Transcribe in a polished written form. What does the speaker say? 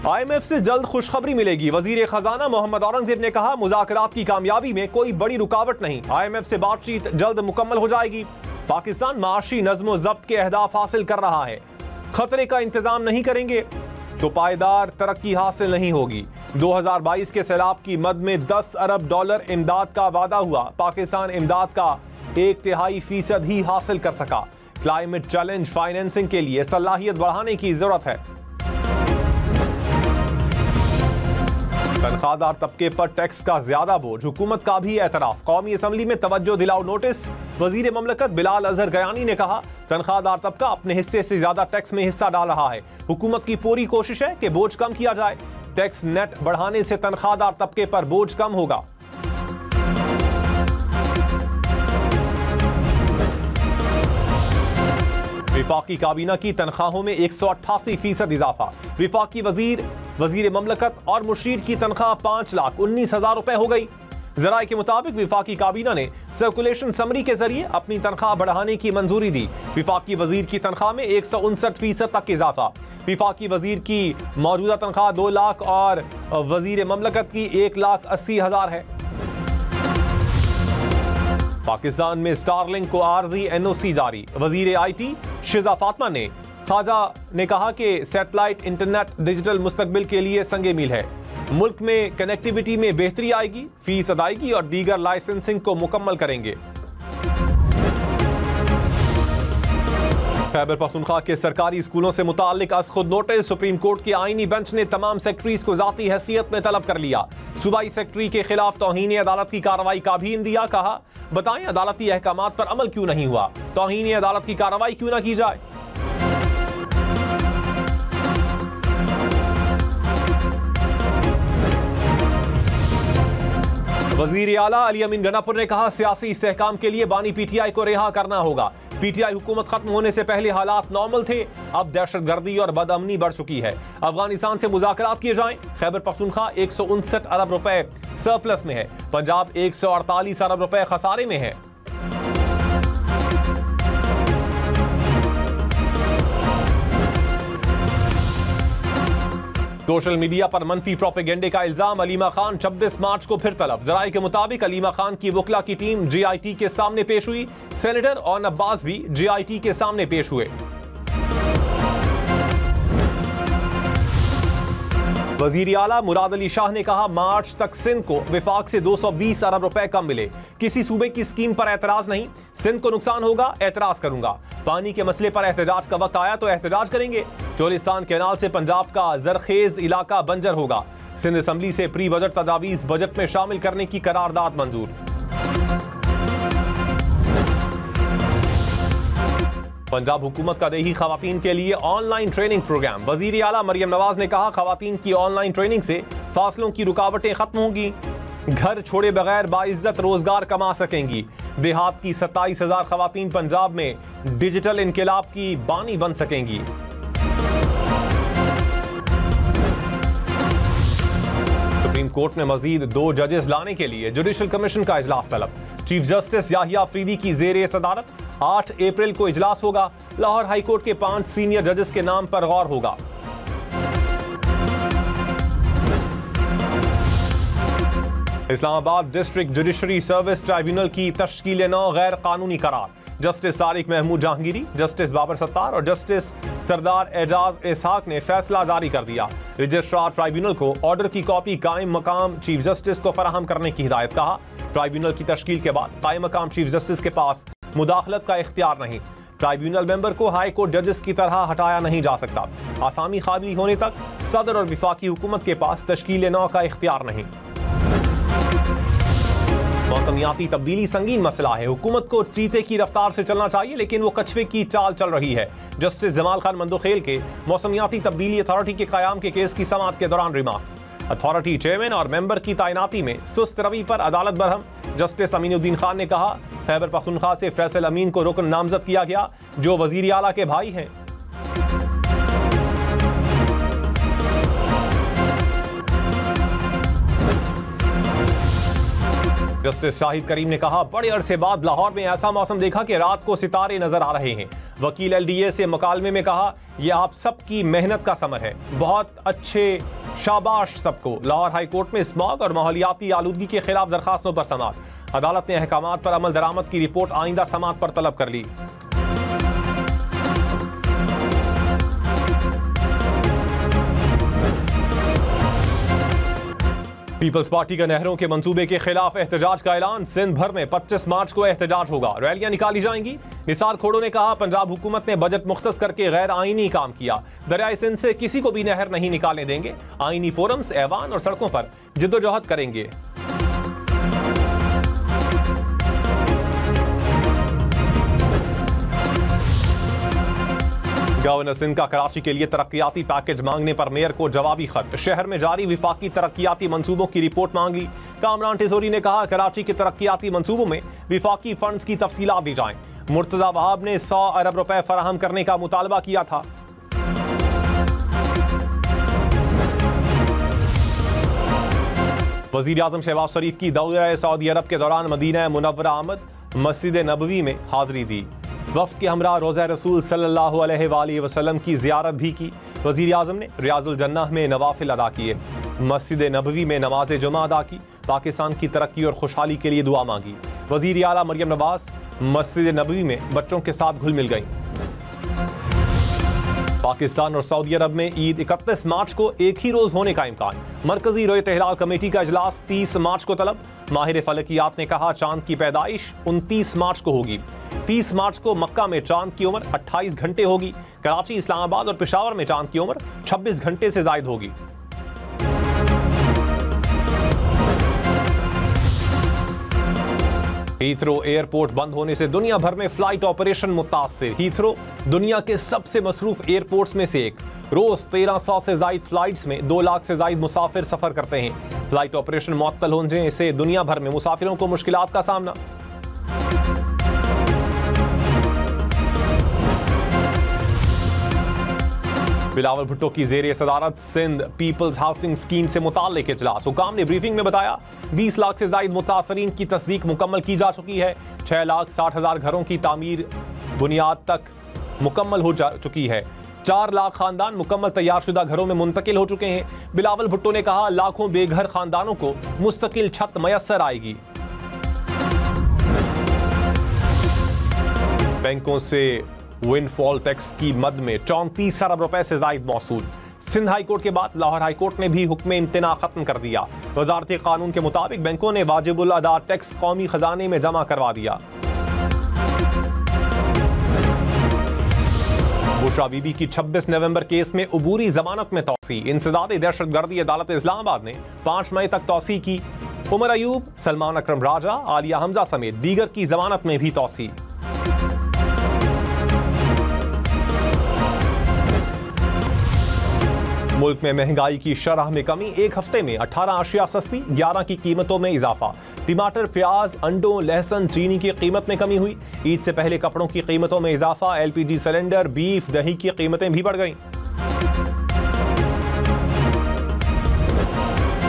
IMF से जल्द खुशखबरी मिलेगी। वजीर खजाना मोहम्मद औरंगजेब ने कहा, मुज़ाकरात की कामयाबी में कोई बड़ी रुकावट नहीं। IMF से बातचीत जल्द मुकम्मल हो जाएगी। पाकिस्तान माशी नज़्म ज़ब्त के अहदाफ हासिल कर रहा है। खतरे का इंतजाम नहीं करेंगे तो पायदार तरक्की हासिल नहीं होगी। 2022 के सैलाब की मद में 10 अरब डॉलर इमदाद का वादा हुआ। पाकिस्तान इमदाद का 1/3% ही हासिल कर सका। क्लाइमेट चैलेंज फाइनेंसिंग के लिए सलाहियत बढ़ाने की जरूरत है। तनख्वाहदार तबके पर टैक्स का ज्यादा बोझ, हुकूमत का भी एतराफ। कौमी असम्बली में तवज्जो दिलाओ नोटिस। वजीर ममलकत बिलाल अजहर गयानी ने कहा, तनख्वाहदार तबका अपने हिस्से से ज्यादा टैक्स में हिस्सा डाल रहा है। हुकूमत की पूरी कोशिश है कि बोझ कम किया जाए। टैक्स नेट बढ़ाने से तनख्वाहदार तबके पर बोझ कम होगा। विफाकी काबीना की तनख्वाहों में 188% इजाफा। विफाकी वजीर ममलकत और मुशीर की तनख्वाह 5,19,000 रुपए हो गई। जराये के मुताबिक विफाकी काबीना ने सर्कुलेशन समरी के जरिए अपनी तनख्वाह बढ़ाने की मंजूरी दी। विफाकी वजीर की तनख्वाह में 159% तक इजाफा। विफाकी वजीर की मौजूदा तनख्वाह 2 लाख और वजीर ममलकत की 1,80,000 है। पाकिस्तान में स्टारलिंक को आरजी NOC जारी। वजीर IT शिजा फातिमा ने ख्वाजा ने कहा कि सैटेलाइट इंटरनेट डिजिटल मुस्तकबिल के लिए संगे मील है। मुल्क में कनेक्टिविटी में बेहतरी आएगी। फीस अदायगी और दीगर लाइसेंसिंग को मुकम्मल करेंगे। खैबर पख्तूनख्वा के सरकारी स्कूलों से मुताल्लिक अस खुद नोटिस। सुप्रीम कोर्ट के आईनी बेंच ने तमाम सेक्रेटरीज को जाती हैसियत में तलब कर लिया। सूबाई सेक्रेटरी के खिलाफ तौहीन अदालत की कार्रवाई का भी इंदिया। कहा, बताएं अदालती अहकामात पर अमल क्यों नहीं हुआ, तौहीन अदालत की कार्रवाई क्यों ना की जाए। वजीर आला अली अमीन गनापुर ने कहा, सियासी इस्तेहकाम के लिए बानी PTI को रिहा करना होगा। PTI हुकूमत खत्म होने से पहले हालात नॉर्मल थे, अब दहशतगर्दी और बदअमनी बढ़ चुकी है। अफगानिस्तान से मुज़ाकरात किए जाएं। खैबर पख्तूनख्वा 159 अरब रुपए सरप्लस में है। पंजाब 148 अरब रुपए खसारे में है। सोशल मीडिया पर मनफी प्रोपेगेंडे का इल्जाम। अलीमा खान 26 मार्च को फिर तलब। जराये के मुताबिक अलीमा खान की वकला की टीम JIT के सामने पेश हुई। सेनेटर और अब्बास भी JIT के सामने पेश हुए। वजीर आला मुराद अली शाह ने कहा, मार्च तक सिंध को विफाक से 220 अरब रुपए कम मिले। किसी सूबे की स्कीम पर एतराज नहीं। सिंध को नुकसान होगा, एतराज करूंगा। पानी के मसले पर एहतजाज का वक्त आया तो एहतजाज करेंगे। चोलिस्तान कैनाल से पंजाब का जरखेज इलाका बंजर होगा। सिंध असम्बली से प्री बजट तजावीज बजट में शामिल करने की करारदाद मंजूर। पंजाब हुकूमत का देही खवातीन के लिए ऑनलाइन ट्रेनिंग प्रोग्राम। वजीर आला मरियम नवाज ने कहा, खवातीन की ऑनलाइन ट्रेनिंग से फासलों की रुकावटें खत्म होंगी। घर छोड़े बगैर बाइज्जत रोजगार कमा सकेंगी। देहात की 27,000 खवातीन पंजाब में डिजिटल इनकलाब की बानी बन सकेंगी। सुप्रीम कोर्ट में मजीद 2 जजेस लाने के लिए जुडिशल कमीशन का इजलास तलब। चीफ जस्टिस याहिया अफरीदी की जेर सदारत 8 अप्रैल को इजलास होगा। लाहौर हाई कोर्ट के 5 सीनियर जजेस के नाम पर गौर होगा। Islamabad district judiciary service tribunal की तश्कील नौ गैर कानूनी करार। जस्टिस तारिक महमूद जहांगीरी, जस्टिस बाबर सत्तार और जस्टिस सरदार एजाज इसहाक ने फैसला जारी कर दिया। रजिस्ट्रार ट्राइब्यूनल को ऑर्डर की कॉपी कायम मकाम चीफ जस्टिस को फराहम करने की हिदायत। कहा, ट्राइब्यूनल की तश्कील के बाद कायम मकाम चीफ जस्टिस के पास मुदाखलत का इख्तियार नहीं। ट्राइब्यूनल मेंबर को हाई कोर्ट जजेस की तरह हटाया नहीं जा सकता। आसामी काबिल होने तक सदर और विफाकी हुकूमत के पास तश्कील नौ का इख्तियार नहीं। मौसमियाती तब्दीली संगीन मसला है। हुकूमत को चीते की रफ्तार से चलना चाहिए, लेकिन वो कछुए की चाल चल रही है। जस्टिस जमाल खान मंदोखेल के मौसमियाती तब्दीली अथॉरिटी के क़याम के केस की समाअत के दौरान रिमार्क्स। अथॉरिटी चेयरमैन और मेंबर की तैनाती में सुस्त रवि पर अदालत बरहम। जस्टिस अमीनुद्दीन खान ने कहा, खैबर पख्तूनख्वा से फैसल अमीन को रुकन नामजद किया गया, जो वजीर आला के भाई हैं। जस्टिस शाहिद करीम ने कहा, बड़े अरसे बाद लाहौर में ऐसा मौसम देखा कि रात को सितारे नजर आ रहे हैं। वकील LDA से मुकालमे में कहा, यह आप सबकी मेहनत का समर है, बहुत अच्छे, शाबाश सबको। लाहौर हाई कोर्ट में स्मॉग और माहौलियाती आलूदगी के खिलाफ दरखास्तों पर समाअत। अदालत ने अहकामात पर अमल दरामद की रिपोर्ट आइंदा समाअत पर तलब कर ली। पीपल्स पार्टी का नहरों के मंसूबे के खिलाफ एहतजाज का ऐलान। सिंध भर में 25 मार्च को एहतजाज होगा, रैलियां निकाली जाएंगी। निसार खोड़ो ने कहा, पंजाब हुकूमत ने बजट मुख्तस करके गैर आईनी काम किया, दरियाए सिंध से किसी को भी नहर नहीं निकालने देंगे। आईनी फोरम्स, ऐवान और सड़कों पर जिद्दोजहद करेंगे। गवर्नर सिंध का कराची के लिए तरक्याती पैकेज मांगने पर मेयर को जवाबी खत। शहर में जारी विफाकी तरक्याती मंसूबों की रिपोर्ट मांग ली। कामरान टिसोरी ने कहा, कराची के तरक्याती मंसूबों में विफाकी फंड्स की तफसीलात दी जाएं। मुर्तजा वहाब ने 100 अरब रुपए फराहम करने का मुतालबा किया था। वजीर आजम शहबाज शरीफ की दौरा सऊदी अरब के दौरान मदीना मुनव्वरा आमद, मस्जिद नबवी में हाजिरी दी। वफ्द के हमरा रोज़ा रसूल सल्लल्लाहु अलैहि वसल्लम की ज़ियारत भी की। वज़ीर आज़म ने रियाजुल जन्नह में नवाफिल अदा किए, मस्जिद नबवी में नमाज जुमा अदा की, पाकिस्तान की तरक्की और खुशहाली के लिए दुआ मांगी। वज़ीर आला मरियम नवाज मस्जिद नबवी में बच्चों के साथ घुल मिल गई। पाकिस्तान और सऊदी अरब में ईद 31 मार्च को एक ही रोज होने का इम्कान। मरकजी रोयत हिलाल कमेटी का इजलास 30 मार्च को तलब। माहिर फलकियात ने कहा, चांद की पैदाइश 29 मार्च को होगी। 30 मार्च को मक्का में चांद की उम्र 28 घंटे होगी। कराची, इस्लामाबाद और पेशावर में चांद की उम्र 26 घंटे से जायद होगी। हीथ्रो एयरपोर्ट बंद होने से दुनिया भर में फ्लाइट ऑपरेशन मुतासिर। हीथ्रो दुनिया के सबसे मसरूफ एयरपोर्ट्स में से एक। रोज 1300 से जायद फ्लाइट्स में 2 लाख से जायद मुसाफिर सफर करते हैं। फ्लाइट ऑपरेशन मुअत्तल होने से दुनिया भर में मुसाफिरों को मुश्किलात का सामना। बिलावल भुट्टो की जेर सदारत सिंध पीपल्स हाउसिंग स्कीम से मुताल्लिक इजलास। हुकाम ने ब्रीफिंग में बताया, 20 लाख से जायद मुतासरीन की तस्दीक मुकम्मल की जा चुकी है। 6,60,000 घरों की तामीर बुनियाद तक मुकम्मल हो चुकी है। 4 लाख खानदान मुकम्मल तैयारशुदा घरों में मुंतकिल हो चुके हैं। बिलावल भुट्टो ने कहा, लाखों बेघर खानदानों को मुस्तकिल छत मयसर आएगी। बैंकों से विंडफॉल टैक्स की मद में 34 अरब रुपए से जायद मौसूल। सिंध हाई कोर्ट के बाद लाहौर हाई कोर्ट ने भी हुक्म इम्तना खत्म कर दिया। वजारत कानून के मुताबिक बैंकों ने वाजिबुल अदा टैक्स कौमी खजाने में जमा करवा दिया। बुशरा बीबी की 26 नवंबर केस में अबूरी जमानत में तौसी। इंसदाद दहशतगर्दी अदालत इस्लामाबाद ने 5 मई तक तौसी की। उमर अयूब, सलमान अकरम राजा, आलिया हमजा समेत दीगर की जमानत में भी तौसी। मुल्क में महंगाई की शरह में कमी। एक हफ्ते में 18 अशिया सस्ती, 11 की कीमतों में इजाफा। टमाटर, प्याज, अंडों, लहसुन, चीनी की कीमत में कमी हुई। ईद से पहले कपड़ों की कीमतों में इजाफा। LPG सिलेंडर, बीफ, दही की कीमतें भी बढ़ गईं।